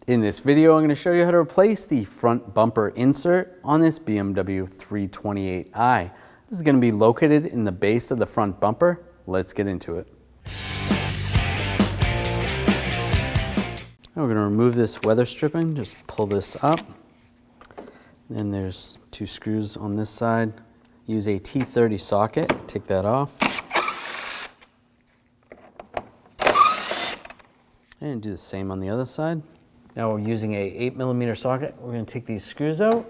In this video, I'm going to show you how to replace the front bumper insert on this BMW 328i. This is going to be located in the base of the front bumper. Let's get into it. Now we're going to remove this weather stripping. Just pull this up. Then there's two screws on this side. Use a T30 socket. Take that off. And do the same on the other side. Now we're using a 8mm socket. We're going to take these screws out.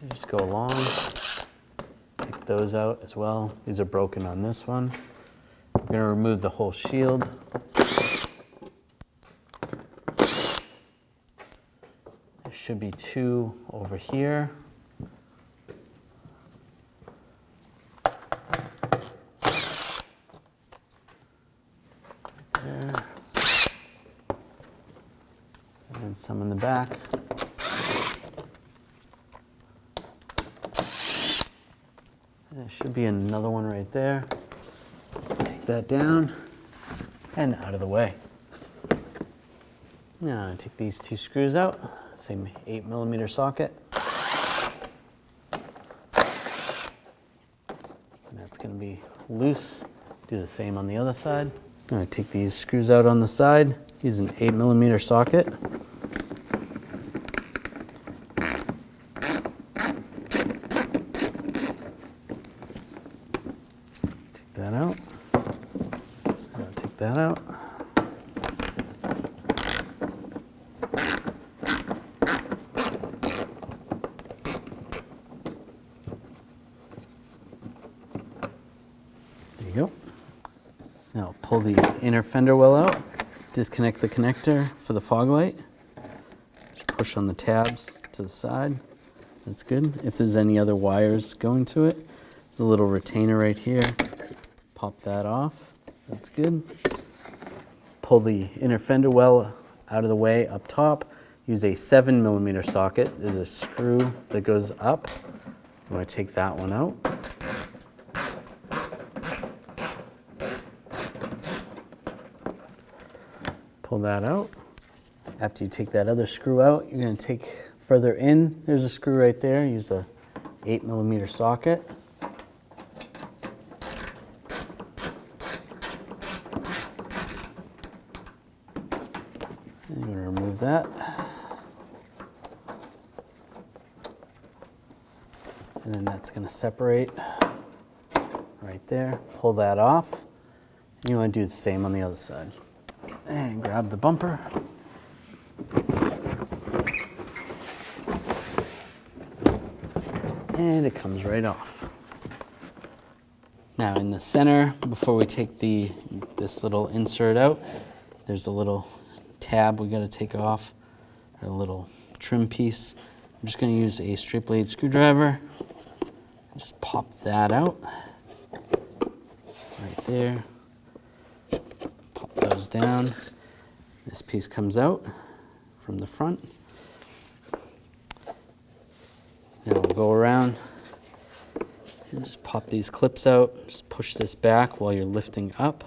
And just go along. Take those out as well. These are broken on this one. We're going to remove the whole shield. There should be two over here. There. And some in the back. There should be another one right there. Take that down and out of the way. Now I take these two screws out, same 8mm socket. And that's going to be loose. Do the same on the other side. Now I take these screws out on the side, use an 8mm socket. Take that out. Now take that out. There you go. Now pull the inner fender well out, disconnect the connector for the fog light, just push on the tabs to the side, that's good. If there's any other wires going to it, there's a little retainer right here, pop that off, that's good. Pull the inner fender well out of the way up top, use a 7mm socket, there's a screw that goes up, I'm going to take that one out. Pull that out. After you take that other screw out, you're going to take further in. There's a screw right there. Use a 8mm socket. And you're going to remove that. And then that's going to separate right there. Pull that off. And you want to do the same on the other side. And grab the bumper. And it comes right off. Now in the center, before we take this little insert out, there's a little tab we got to take off, or a little trim piece. I'm just going to use a straight blade screwdriver. Just pop that out. Right there. Pop those down. This piece comes out from the front. Now we'll go around and just pop these clips out. Just push this back while you're lifting up.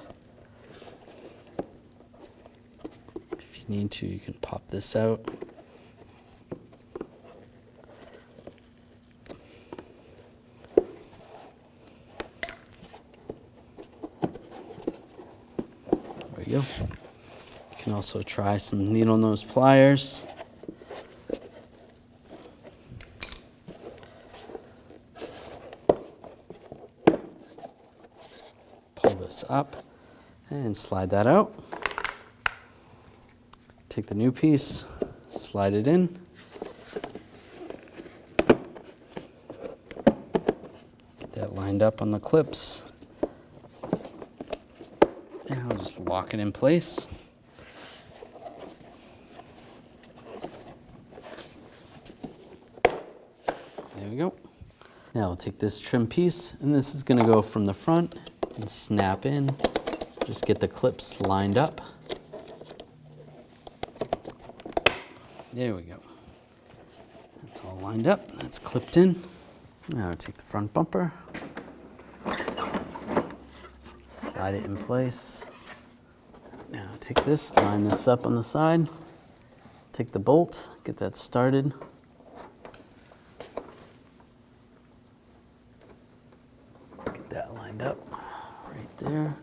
If you need to, you can pop this out. There we go. You can also try some needle nose pliers. Pull this up and slide that out. Take the new piece, slide it in. Get that lined up on the clips. And I'll just lock it in place. There we go. Now we'll take this trim piece, and this is going to go from the front and snap in. Just get the clips lined up. There we go. That's all lined up. That's clipped in. Now take the front bumper, Slide it in place. Now take this, line this up on the side. Take the bolt, get that started. Get that lined up right there.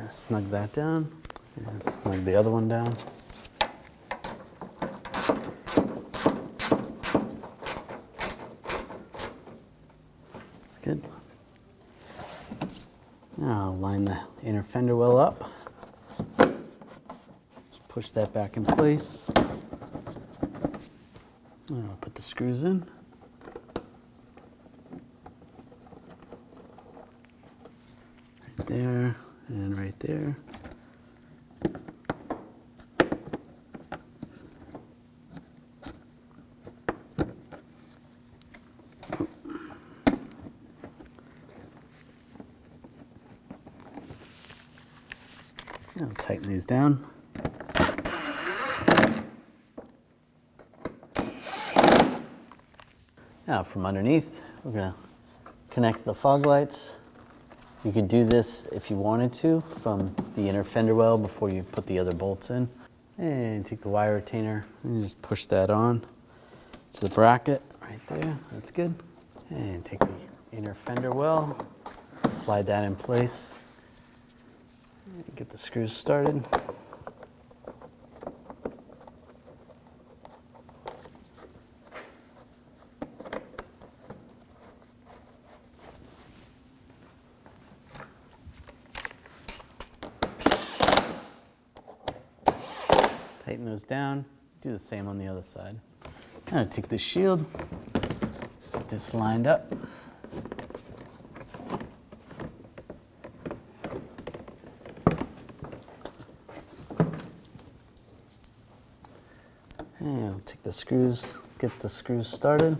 Snug that down, and snug the other one down. That's good. Now I'll line the inner fender well up. Just push that back in place. And I'll put the screws in. Right there. And right there. I'll tighten these down. Now from underneath, we're going to connect the fog lights. You could do this if you wanted to from the inner fender well before you put the other bolts in. And take the wire retainer and just push that on to the bracket right there. That's good. And take the inner fender well, slide that in place, and get the screws started. Tighten those down, do the same on the other side. Now take the shield, get this lined up. And I'll take the screws, get the screws started.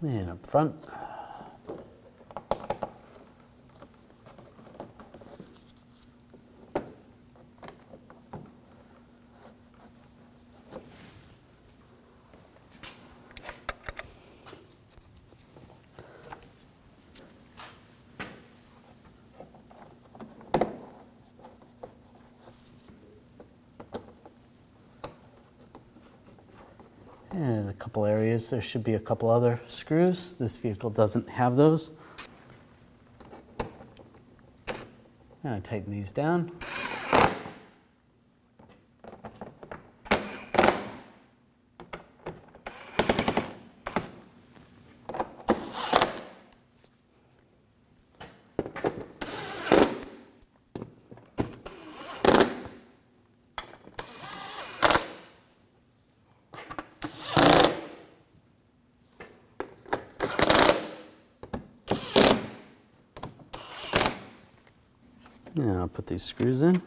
And up front. And there's a couple areas. There should be a couple other screws. This vehicle doesn't have those. Now I tighten these down. Now I'll put these screws in.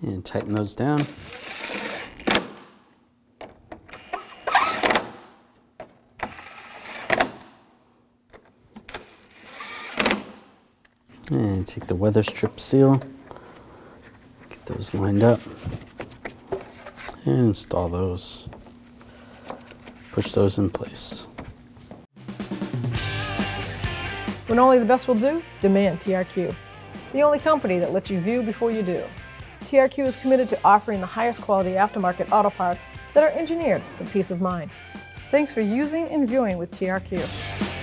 And tighten those down. And take the weather strip seal, get those lined up, and install those. Push those in place. When only the best will do, demand TRQ. The only company that lets you view before you do. TRQ is committed to offering the highest quality aftermarket auto parts that are engineered for peace of mind. Thanks for using and viewing with TRQ.